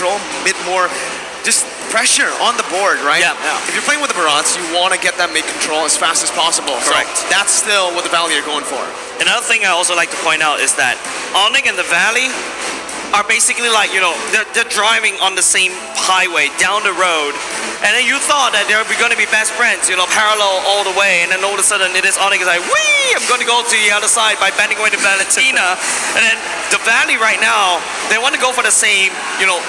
control, a bit more just pressure on the board, right? Yeah. If you're playing with the Barats, you want to get that mid control as fast as possible. Correct. So that's still what the Valley are going for. Another thing I also like to point out is that Onic and the Valley are basically like, they're driving on the same highway down the road, and then you thought that they're going to be best friends, parallel all the way, and then all of a sudden it is Onic is like, wee, I'm going to go to the other side by bending away to Valentina, and then the Valley right now, they want to go for the same,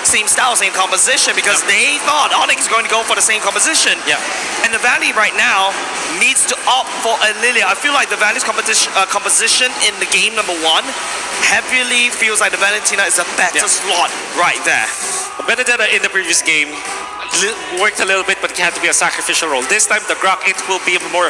same style, same composition, because they thought Onic is going to go for the same composition. Yeah. And the Valley right now needs to opt for a Lilia. I feel like the Valley's composition in the game number 1 heavily feels like the Valentina is a better slot right there. Benedetta in the previous game worked a little bit, but it had to be a sacrificial role. This time, the Grok, it will be a more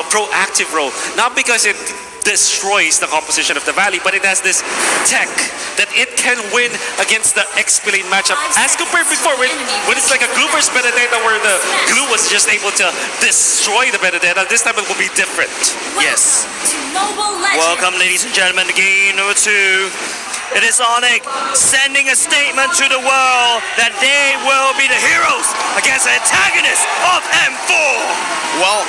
proactive role. Not because it destroys the composition of the Valley, but it has this tech that it can win against the XP lane matchup as compared before when it's like a glue versus Benedetta where the glue was just able to destroy the Benedetta. This time it will be different. Yes. Welcome, ladies and gentlemen, to game number 2. It is Onic sending a statement to the world that they will be the heroes against the antagonists of M4. Well,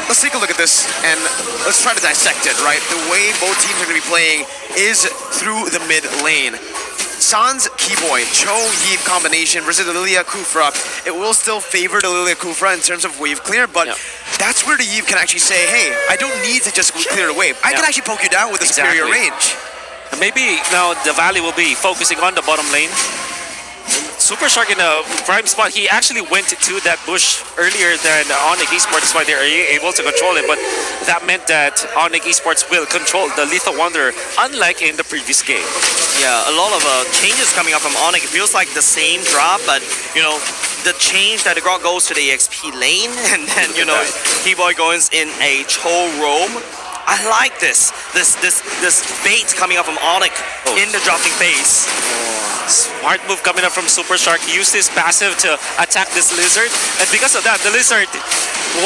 let's take a look at this and let's try to dissect it, right? The way both teams are going to be playing is through the mid lane. Sans Keyboy, Cho Yeep combination versus the Lilia Kufra. It will still favor the Lilia Kufra in terms of wave clear, but that's where the Yeep can actually say, hey, I don't need to just clear the wave. I can actually poke you down with a superior range. Maybe now the Valley will be focusing on the bottom lane. Super Shark in a prime spot. He actually went to that bush earlier than Onic Esports, why they are able to control it. But that meant that Onic Esports will control the Lethal Wanderer, unlike in the previous game. Yeah, a lot of changes coming up from Onic. It feels like the same drop, but the change that the Grok goes to the XP lane, and then Keyboy goes in a Cho roam. I like this bait coming up from Onic in the dropping phase. Smart move coming up from Super Shark. He used his passive to attack this Lizard, and because of that, the Lizard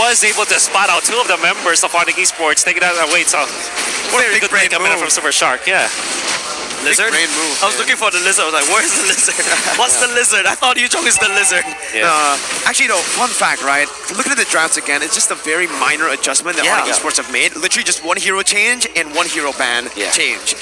was able to spot out 2 of the members of Onic Esports, taking out away. So, what a good play coming up from Super Shark, yeah. Lizard? Big brain move, I was looking for the Lizard. I was like, where's the Lizard? What's the Lizard? I thought Yuchong is the Lizard. Yeah. Actually, fun fact, right? Looking at the drafts again, it's just a very minor adjustment that Onic Esports have made. Literally just 1 hero change and 1 hero ban change.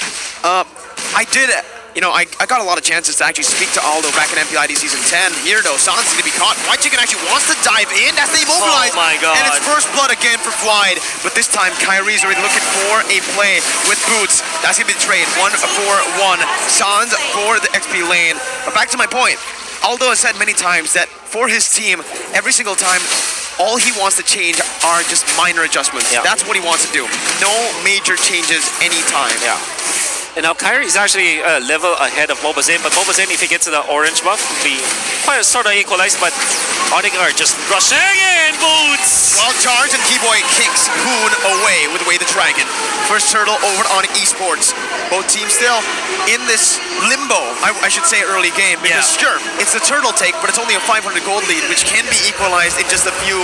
I did... I got a lot of chances to actually speak to Aldo back in MPID Season 10. Here, though, Sans is going to be caught. White Chicken actually wants to dive in. That's the immobilized. Oh, my God. And it's first blood again for Flied. But this time, Kyrie's already looking for a play with Boots. That's going to be the trade. 1-4-1. Sans for the XP lane. But back to my point. Aldo has said many times that for his team, every single time, all he wants to change are just minor adjustments. That's what he wants to do. No major changes anytime. And now Kyrie is actually a level ahead of Mobazen, but Mobazen, if he gets to the orange buff, will be quite sort of equalized, but Onic are just rushing in, Boots! Well charged, and Keyboy kicks Hoon away with Way the Dragon. First turtle over to Onic Esports. Both teams still in this limbo, I should say early game, because sure, it's a turtle take, but it's only a 500 gold lead, which can be equalized in just a few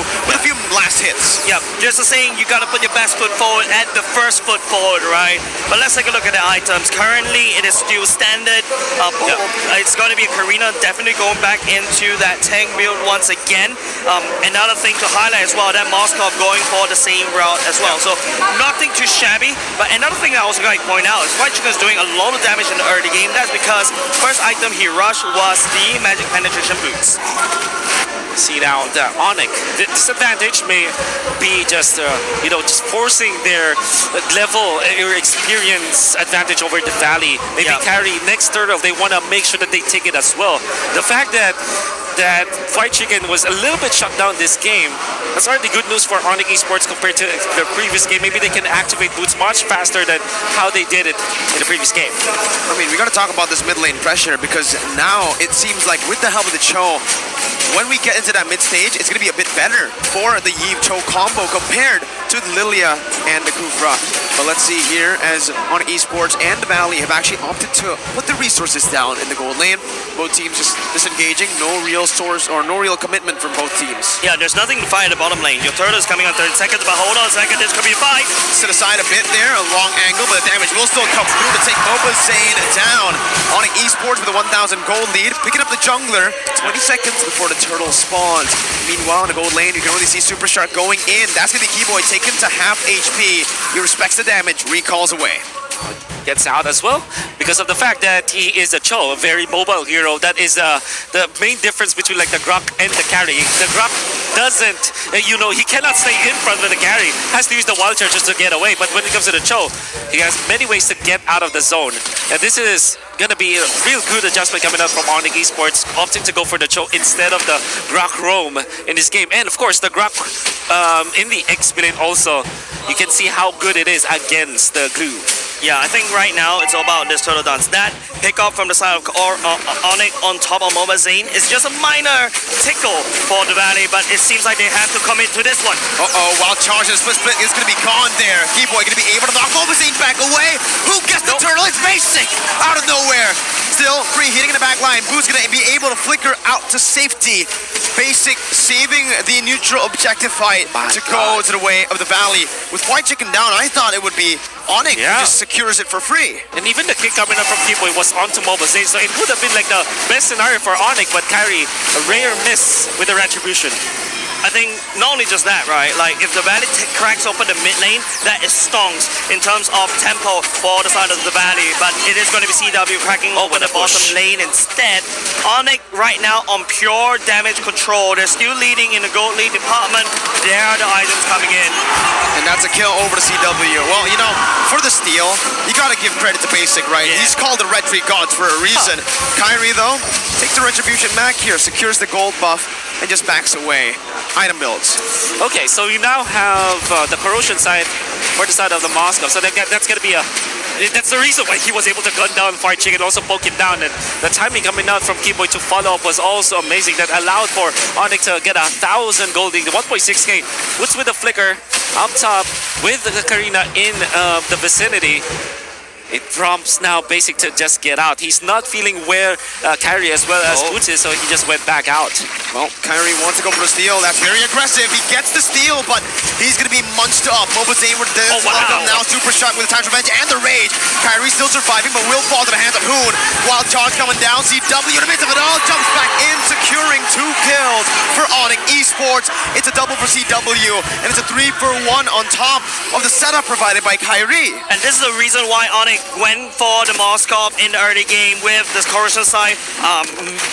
last hits. Yep, just the saying, you gotta put your best foot forward at the first foot forward, right? But let's take a look at the items. Currently, it is still standard. It's going to be Karina definitely going back into that tank build once again. Another thing to highlight as well, that Moskov going for the same route as well. So nothing too shabby. But another thing I also like to point out is White Chicken is doing a lot of damage in the early game. That's because first item he rushed was the Magic Penetration Boots. See now the Onic, the disadvantage may be just just forcing their level or experience advantage over the Valley. Maybe carry next turtle, they want to make sure that they take it as well. The fact that White Chicken was a little bit shut down this game, that's already good news for Onic Esports compared to the previous game. Maybe they can activate Boots much faster than how they did it in the previous game. I mean, we got to talk about this mid lane pressure, because now it seems like with the help of the Cho, when we get into that mid stage, it's going to be a bit better for the Yves Cho combo compared to Lilia and the Kufra. But let's see here as Onic Esports and the Valley have actually opted to put the resources down in the gold lane. Both teams just disengaging, no real source or no real commitment from both teams. Yeah, there's nothing to fight at the bottom lane. Your turtle is coming on 30 seconds, but hold on a second, this could be a fight. Sit aside a bit there, a long angle, but the damage will still come through to take Mobazane down. Onic Esports with a 1,000 gold lead, picking up the jungler 20 seconds before the turtle spawns. Meanwhile, in the gold lane, you can only see Super Shark going in. That's going to be Keyboy taken to half HP. He respects the damage, recalls away. Gets out as well because of the fact that he is a Cho, a very mobile hero. That is the main difference between like the Grok and the carry. The Grok doesn't, he cannot stay in front of the carry. Has to use the wild charge just to get away. But when it comes to the Cho, he has many ways to get out of the zone. And this is gonna be a real good adjustment coming out from Onic Esports, opting to go for the Cho instead of the Grok roam in this game. And of course, the Grok in the X lane also, you can see how good it is against the glue. Yeah, I think right now it's all about this turtle dance. That pick up from the side of Onic on top of Mobazane is just a minor tickle for the Valley, but it seems like they have to commit to this one. Wild charge and split is going to be gone there. Keyboy going to be able to knock Mobazane back away. Who gets the turtle? It's basic out of nowhere. Still preheating in the back line. Boo's going to be able to flicker out to safety. Basic saving the neutral objective fight to go to the way of the Valley. With White Chicken down, I thought it would be Onic who just secures it for free. And even the kick coming up from Keyboy was onto Mobazane, so it would have been like the best scenario for Onic, but Kyrie, a rare miss with the retribution. I think not only just that, right? Like if the Valley cracks open the mid lane, that is stonks in terms of tempo for the side of the Valley. But it is going to be CW cracking open the bottom lane instead. Onic right now on pure damage control. They're still leading in the gold lead department. There are the items coming in. And that's a kill over to CW. Well, for the steal, you gotta give credit to Basic, right? Yeah. He's called the Red Tree Gods for a reason. Kyrie, though, takes the retribution back here, secures the gold buff, and just backs away. Item builds. Okay, so you now have the corrosion side for the side of the Moscow. So that's going to be that's the reason why he was able to gun down Fire Chicken and also poke him down. And the timing coming out from Keyboy to follow up was also amazing. That allowed for Onic to get 1,000 golding. The 1.6k puts with the flicker up top with the Karina in the vicinity. It prompts now Basic to just get out. He's not feeling where Kyrie as well as Boots is, so he just went back out. Well, Kyrie wants to go for the steal. That's very aggressive. He gets the steal, but he's going to be munched up. Mobazane with the now Super Shot with the Time's Revenge and the Rage. Kyrie still surviving, but will fall to the hands of Hoon. Wild charge coming down. CW in the midst of it all jumps back in, securing 2 kills for Onic Esports. It's a double for CW, and it's a 3-for-1 on top of the setup provided by Kyrie. And this is the reason why Onic went for the Moskov in the early game with the corrosion side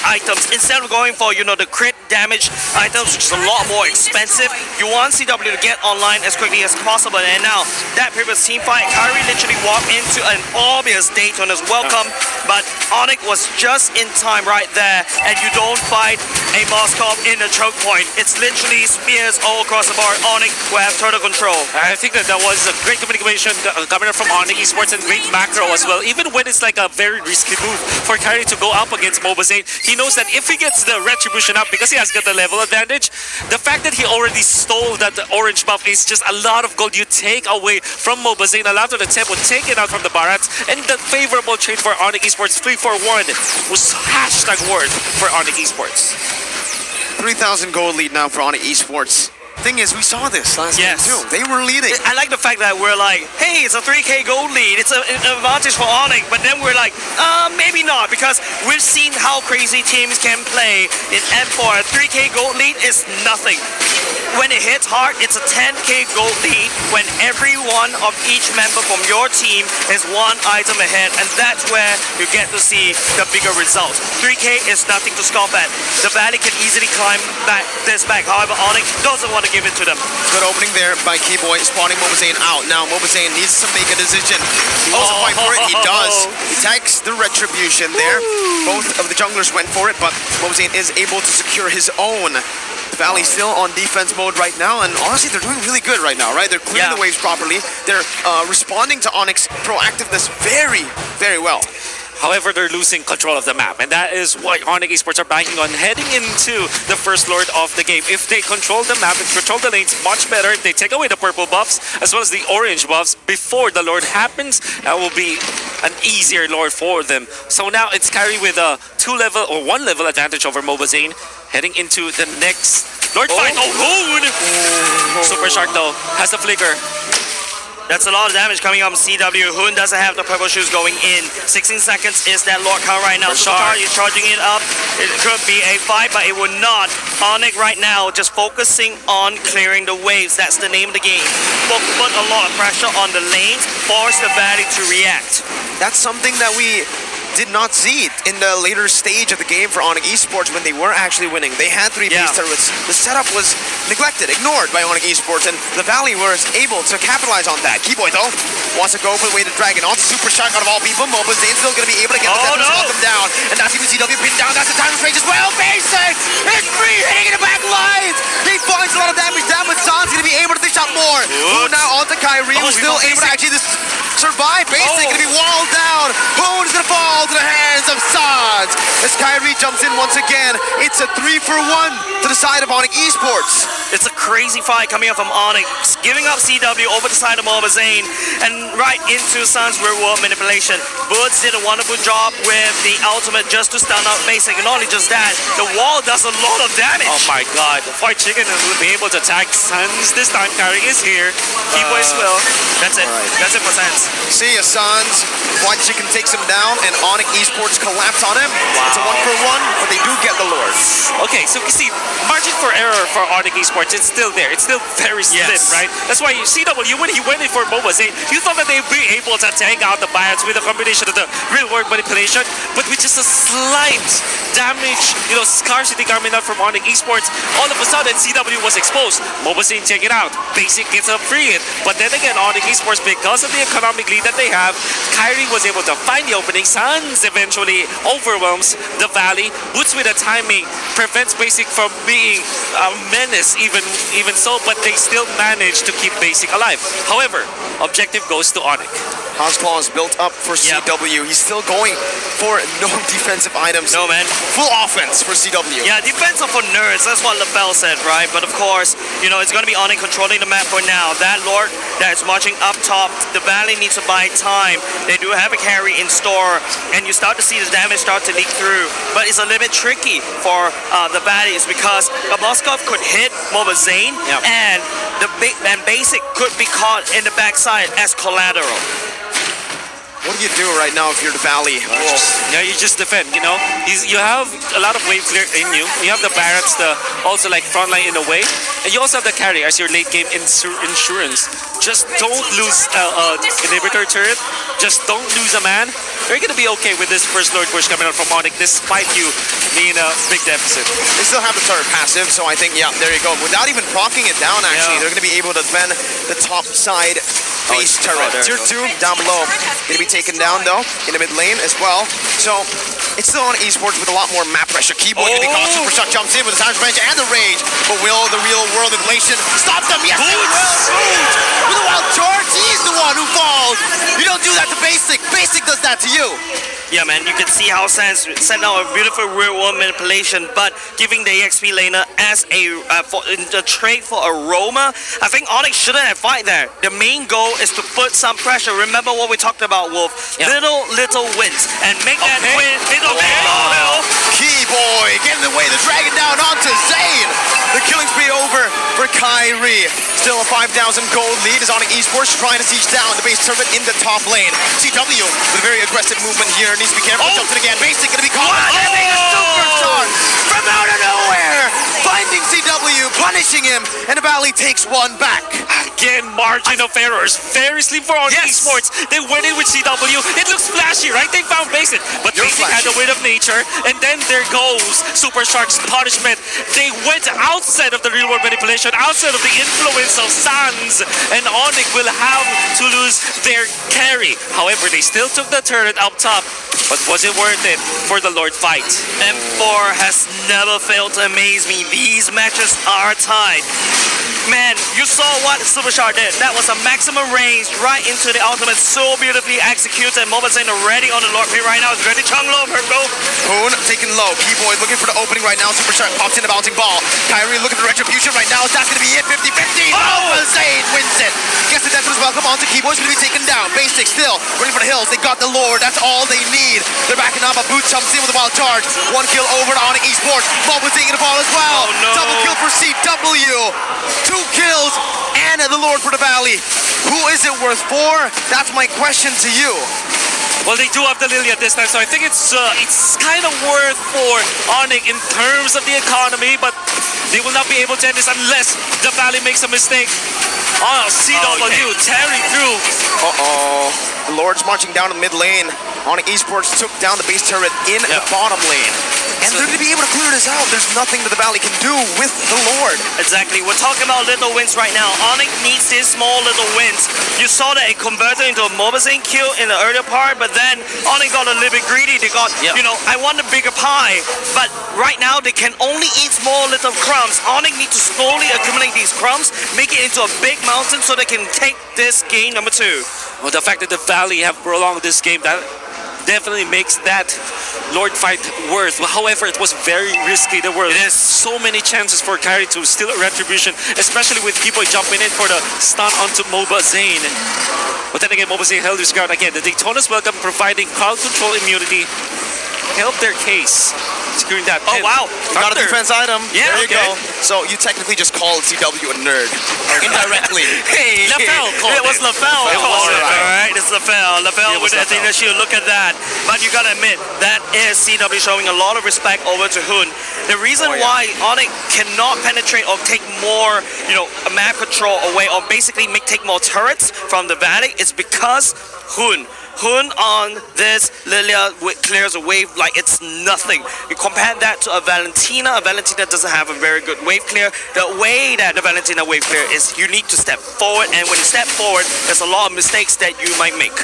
items. Instead of going for, the crit damage items, which is a lot more expensive, you want CW to get online as quickly as possible. And now, that previous team fight, Kyrie literally walked into an obvious Daytona's welcome, but Onic was just in time right there, and you don't fight a Moskov in the choke point. It's literally spears all across the board. Onic will have total control. I think that was a great communication coming from Onic Esports and great macro as well. Even when it's like a very risky move for Kyrie to go up against Mobazane, he knows that if he gets the retribution up, because he has got the level advantage, the fact that he already stole that orange buff is just a lot of gold you take away from Mobazane. A lot of the tempo taken out from the Barats, and the favorable trade for Onic Esports 3-for-1 was hashtag worth for Onic Esports. 3,000 gold lead now for Onic Esports. Thing is, we saw this last game too. They were leading. I like the fact that we're like, hey, it's a 3k gold lead. It's an advantage for Onic. But then we're like, maybe not, because we've seen how crazy teams can play in F4. A 3k gold lead is nothing. When it hits hard, it's a 10k gold lead when every one of each member from your team is 1 item ahead, and that's where you get to see the bigger results. 3k is nothing to scoff at. The Valley can easily climb this back. However, Onic doesn't want to give it to them. Good opening there by Keyboy, spawning Mobazane out. Now Mobazane needs to make a decision. He wants to fight for it. He does. He takes the retribution there. Both of the junglers went for it, but Mobazane is able to secure his own. Valley still on defense mode right now, and honestly, they're doing really good right now, right? They're clearing the waves properly. They're responding to Onyx's proactiveness very, very well. However, they're losing control of the map, and that is what Onic Esports are banking on heading into the first Lord of the game. If they control the map and control the lanes much better, if they take away the purple buffs as well as the orange buffs before the Lord happens, that will be an easier Lord for them. So now it's Kyrie with a 2-level or 1-level advantage over Mobazane, heading into the next Lord fight. Oh, Hoon! Super Shark though has the flicker. That's a lot of damage coming up on CW. Hoon doesn't have the purple shoes going in. 16 seconds is that Lord count right now. Superstar is charging it up. It could be a fight, but it will not. Onic right now just focusing on clearing the waves. That's the name of the game. Put a lot of pressure on the lanes, force the Valley to react. That's something that we did not see in the later stage of the game for Onic Esports when they were actually winning. They had 3 base turrets. The setup was neglected, ignored by Onic Esports, and the Valley was able to capitalize on that. Keyboy, though, wants to go for the way to Dragon. On to Super Shark out of all people. Mobazane's still going to be able to get the Death knock him down. And that's even CW pinned down. That's the time of range as well. Basic! It's free hitting in the back lines! He finds a lot of damage down, but San's going to be able to dish out more. Who now on to Kyrie, who's still able to actually survive. Basic going to be walled down. Boone is going to fall to the hands of Sans. As Kyrie jumps in once again, it's a 3-for-1 to the side of Onic Esports. It's a crazy fight coming up from Onic, giving up CW over the side of Mobazane and right into Sans reward manipulation. Boots did a wonderful job with the ultimate just to stun out Basic, and not only just that, the wall does a lot of damage. Oh my god, White Chicken will be able to attack Sans this time. Kyrie is here. Keyboy will. That's it. Right. That's it for Sans. See ya, Sans. White Chicken takes him down, and Onic Esports collapse on him. Wow. It's a 1-for-1, but they do get the Lord. Okay, so you see, margin for error for Onic Esports, it's still there. It's still very slim, right? That's why you CW, when he went in for Mobazane, you thought that they'd be able to take out the biots with a combination of the real-world manipulation, but with just a slight damage, scarcity coming out from Onic Esports, all of a sudden CW was exposed. Mobazane take it out. Basic gets a free hit. But then again, Onic Esports, because of the economic lead that they have, Kyrie was able to find the opening. Sans eventually overwhelms the Valley. Boots with the timing prevents Basic from being a menace even so, but they still manage to keep Basic alive. However, objective goes to Onic. Claw is built up for CW. He's still going for no defensive items. No, man. Full offense for CW. Yeah, defensive for nerds. That's what LaBelle said, right? But of course, it's going to be Onic controlling the map for now. That Lord that is marching up top, the Valley needs to buy time. They do have a carry in store, and you start to see the damage start to leak through. But it's a little bit tricky for the Valleys because Moskov could hit Mobazane, and Basic could be caught in the backside as collateral. What do you do right now if you're the Valley? Yeah, you just defend, You have a lot of waves there in you. You have the barracks, also like frontline in a way. And you also have the carry as your late game insurance. Just don't lose inhibitor turret. Just don't lose a man. You're going to be okay with this first Lord push coming out from Onic despite you being a big deficit. They still have the turret passive, so I think, there you go. Without even procking it down, actually, they're going to be able to defend the top side base turret. Tier 2 down below. Going to be taken down, though, in the mid lane as well. So it's still on Esports with a lot more map pressure. Keyboard going to be caught. Super Shock jumps in with the Silence Rage and the Rage. But will the real world inflation stop them? Yes, they will. With a wild charge, he's the one who falls. You don't do that to Basic. Basic does that to you. Yeah, man, you can see how Sans sent out a beautiful real-world manipulation, but giving the EXP laner as a trade for aroma. I think Onic shouldn't have fight there. The main goal is to put some pressure. Remember what we talked about, Wolf? Little wins, and make that win little. Keyboy getting away, the dragon down onto Zane. The killing spree over for Kyrie. Still a 5,000 gold lead as Onic Esports trying to siege down the base turret in the top lane. CW with a very aggressive movement here. Needs to be careful. Jumps in again. Basic going to be caught. Having a superstar from out of nowhere. Finding CW, punishing him, and the Valley takes one back. Again, margin of errors. Very slim for Onic Esports. They went in with CW. It looks flashy, right? They found Basic. But Basic had the weight of nature. And then there goes Super Shark's punishment. They went outside of the real world manipulation, outside of the influence of Sans. And Onic will have to lose their carry. However, they still took the turret up top. But was it worth it for the Lord fight? M4 has never failed to amaze me. These matches are tied. side. Man, you saw what Superstar did. That was a maximum range right into the ultimate. So beautifully executed. Mobile Zane already on the Lord Pit right now. It's ready. Chung low, Purple. Hoon taking low. Keyboy looking for the opening right now. Superstar pops in the bouncing ball. Kyrie looking for retribution right now. That's going to be it. 50-50. Mobile Zane wins it. Guess the death was welcome on to Keyboy's going to be taken down. Basic still running for the hills. They got the Lord. That's all they need. They're backing up. A boot jumps in with a wild charge. One kill over to Onic Esports. Mobile taking the ball as well. Oh, no. Double kill for CW. 2 kills and the Lord for the Valley. Who is it worth for? That's my question to you. Well, they do have the Lily at this time, so I think it's kind of worth for Onic in terms of the economy, but they will not be able to end this unless the Valley makes a mistake. Oh, CW tearing through. The Lord's marching down the mid lane. Onic Esports took down the base turret in the bottom lane. And they're going to be able to clear this out. There's nothing that the Valley can do with the Lord. Exactly. We're talking about little wins right now. Onic needs these small little wins. You saw that it converted into a Mobile Zane kill in the earlier part, but then Onic got a little bit greedy. They got, you know, I want a bigger pie. But right now, they can only eat small little crumbs. Onic needs to slowly accumulate these crumbs, make it into a big mountain so they can take this game number 2. Well, the fact that the Valley have prolonged this game, that definitely makes that Lord fight worth. However, it was very risky. There were so many chances for Kyrie to steal a retribution, especially with Keyboy jumping in for the stun onto Mobile Zane. But then again, Mobile Zane held his ground again. The Daytona's welcome, providing crowd control immunity, helped their case, securing that pin. Oh, wow. Got a defense item. Yeah, there you go. So you technically just called CW a nerd. Indirectly. Hey, LaFell called it was LaFell. All right, it's LaFell. LaFell with the Athena shield. Look at that. But you gotta admit, that is CW showing a lot of respect over to Hoon. The reason why Onic cannot penetrate or take more, you know, map control away, or basically take more turrets from the Valley, is because Hoon on this Lilia clears a wave like it's nothing. You compare that to a Valentina. A Valentina doesn't have a very good wave clear. The way that the Valentina wave clear is you need to step forward, and when you step forward, there's a lot of mistakes that you might make.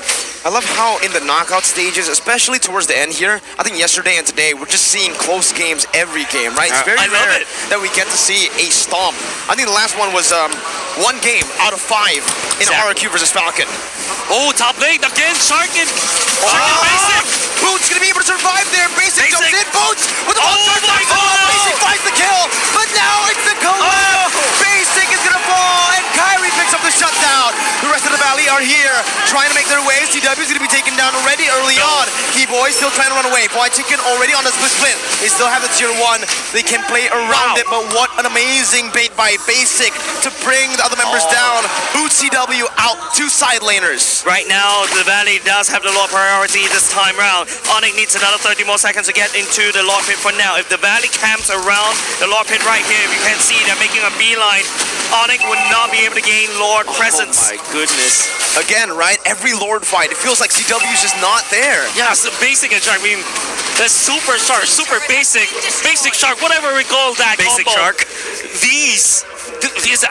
I love how in the knockout stages, especially towards the end here, I think yesterday and today, we're just seeing close games every game, right? It's very rare that we get to see a stomp. I think the last one was 1 game out of 5 in RQ versus Falcon. Oh, top lane again, Sharkin. Sharkin Basic. Boots gonna be able to survive there. Basic jumps in. Boots with the Basic finds the kill, but now it's the collapse. Basic is gonna fall, and Kyrie picks up the shutdown. The rest of the Valley are here, trying to make their way. CW is gonna be taken down already early on. Keyboy still trying to run away. Boy Chicken already on the split. They still have the tier 1. They can play around it, but what an amazing bait by Basic to bring the other members down. Boots CW out, 2 side laners. Right now, the Valley does have the Lord priority this time round. Onic needs another 30 more seconds to get into the Lord Pit for now. If the Valley camps around the Lord Pit right here, if you can see, they're making a beeline. Onic would not be able to gain Lord presence. Oh my goodness. Again, right? Every Lord fight, it feels like CW is just not there. Yeah, so Basic and Shark, I mean, the Super Shark, Super Basic Shark, whatever we call that Basic combo. Shark. These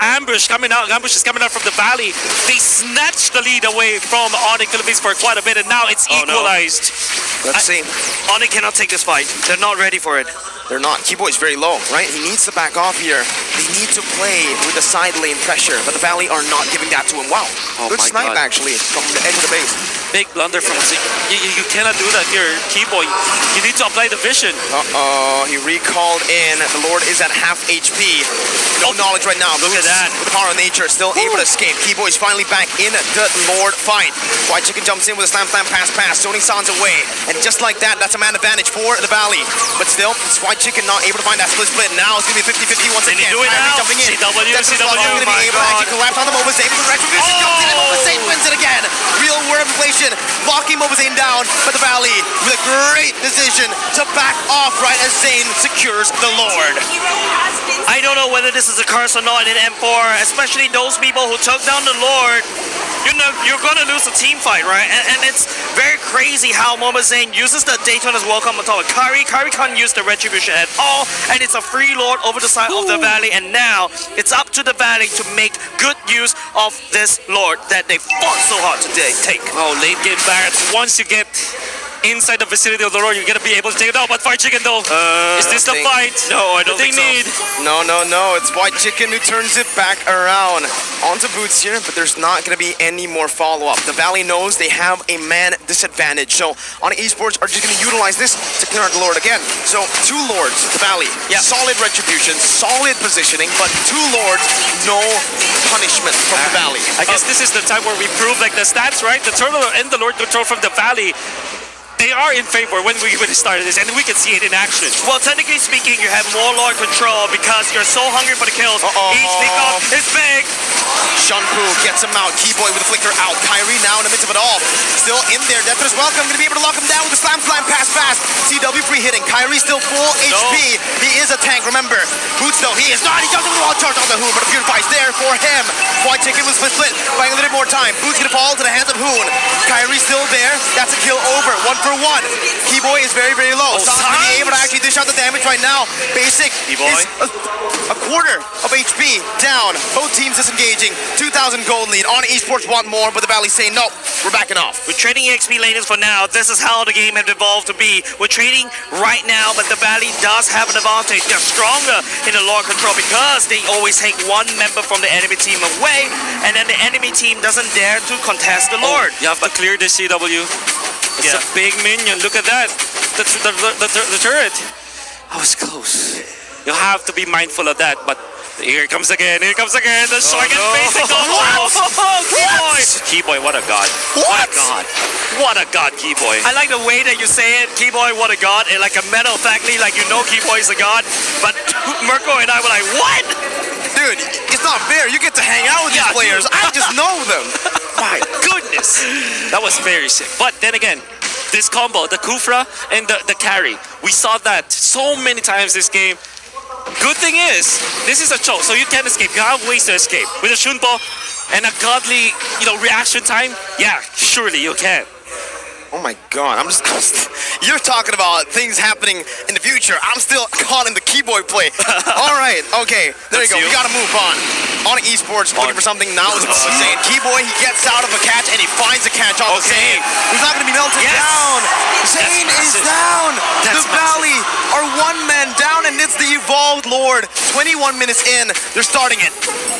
ambushes coming out from the Valley, they snatched the lead away from Onic Philippines for quite a bit, and now it's equalized. Let's see. Onic cannot take this fight. They're not ready for it. They're not. Keyboy's very low, right? He needs to back off here. They need to play with the side lane pressure, but the Valley are not giving that to him. Wow. Good snipe, actually, from the edge of the base. Big blunder from Zeke. You cannot do that here, Keyboy. You need to apply the vision. He recalled in. The Lord is at half HP. No knowledge right now. Look at that. With the power of nature, still able to escape. Keyboy's finally back in the Lord fight. White Chicken jumps in with a slam, pass. Zoning Sans away. And just like that, that's a man advantage for the Valley. But still, it's White Chicken not able to find that split. Now it's going to be 50-50 once again. Jumping in. CW, going to be able to actually collapse on the Mobile Zane. The retribution jumps in, and Mobile Zane wins it again. Real word of inflation, locking Mobile Zane down. But the Valley with a great decision to back off right as Zane secures the Lord. I don't know whether this is a curse or not in M4, especially those people who took down the Lord. You know, you're going to lose a team fight, right? And it's very crazy how Mobile Zane uses the Daytona's welcome on top of Kyrie. Kyrie can't use the retribution at all, and it's a free Lord over the side of the Valley, and now it's up to the Valley to make good use of this Lord that they fought so hard to take. Oh, late game Barretts. Once you get inside the vicinity of the Lord, you're gonna be able to take it out. But Fried Chicken though, is this the fight? No, I don't that they think so. need? No. It's White Chicken who turns it back around. Onto Boots here, but there's not going to be any more follow-up. The Valley knows they have a man disadvantage. So Onic Esports are just going to utilize this to clear out the Lord again. So 2 Lords, the Valley. Yeah. Solid retribution, solid positioning, but 2 Lords, no punishment from the Valley. I guess this is the time where we prove like the stats, right? The Turtle and the Lord Control from the Valley, they are in favor when we started this, and we can see it in action. Well, technically speaking, you have more Lord control because you're so hungry for the kills. Each pickup is big. Shunpu gets him out. Keyboy with the flicker out. Kyrie now in the midst of it all. Still in there. Death is welcome. Going to be able to lock him down with the slam pass fast. CW free hitting. Kyrie still full HP. He is a tank, remember. Boots though, he is not. He doesn't wall charge on the Hoon, but the Purify's there for him. White Chicken with split. Buying a little bit more time. Boots going to fall to the hands of Hoon. Kyrie still there. That's a kill over. 1 for 1. Keyboy is very, very low. Sans going to be able to actually dish out the damage right now. Basic Keyboy is a quarter of HP down. Both teams disengaging. 2,000 gold lead. Onic Esports want more, but the Valley saying no. We're backing off. We're trading EXP laners for now. This is how the game has evolved to be. We're trading right now, but the Valley does have an advantage. They're stronger in the Lord control because they always take 1 member from the enemy team away, and then the enemy team doesn't dare to contest the Lord. You have to clear the CW. It's a big minion. Look at that. The turret. I was close. You have to be mindful of that, but here it comes again. The shark is facing the Keyboy! Keyboy, what a god. What a god. What a god, Keyboy. I like the way that you say it, Keyboy, what a god, and like a matter of factly, like you know Keyboy is a god, but Mirko and I were like, what? Dude, it's not fair. You get to hang out with these players. I just know them. My goodness. That was very sick. But then again, this combo, the Kufra and the carry, we saw that so many times this game. Good thing is, this is a choke, so you can escape. You have ways to escape. With a Shunpo and a godly, reaction time, yeah, surely you can. Oh my god, you're talking about things happening in the future. I'm still caught in the Keyboy play. Alright, okay, there you go. We gotta move on. Onic Esports looking for something now is Zane. Keyboy, he gets out of a catch and he finds a catch on the Zane. Who's not gonna be melted down. Zane is down. The Valley are 1 man down, and it's the Evolved Lord. 21 minutes in, they're starting it.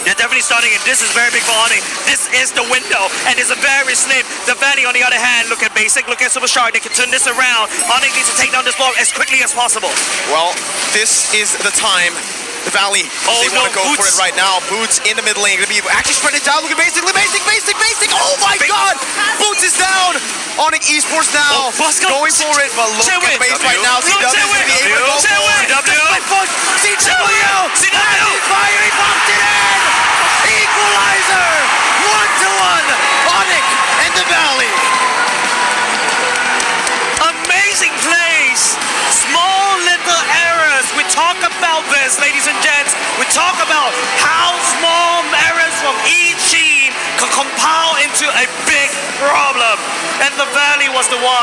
They're definitely starting it. This is very big for Onic. This is the window, and it's a very slim. The Valley, on the other hand, look at Basic, look at Super Shark. They can turn this around. Onic needs to take down this Lord as quickly as possible. Well, this is the time. The Valley, they want to go for it right now. Boots in the mid lane, gonna be actually spread it down. Look at Basic. Oh my god! Boots is down. Onic Esports now going for it, but look at Base right now. CW is gonna be able to go for it. CW! Fire, he popped it in! Equalizer! 1-1! Onic and the Valley. Amazing plays! Small little errors. We talk about this, ladies and gents. We talk about how small errors from each team can compile into a big problem. And the Valley was the one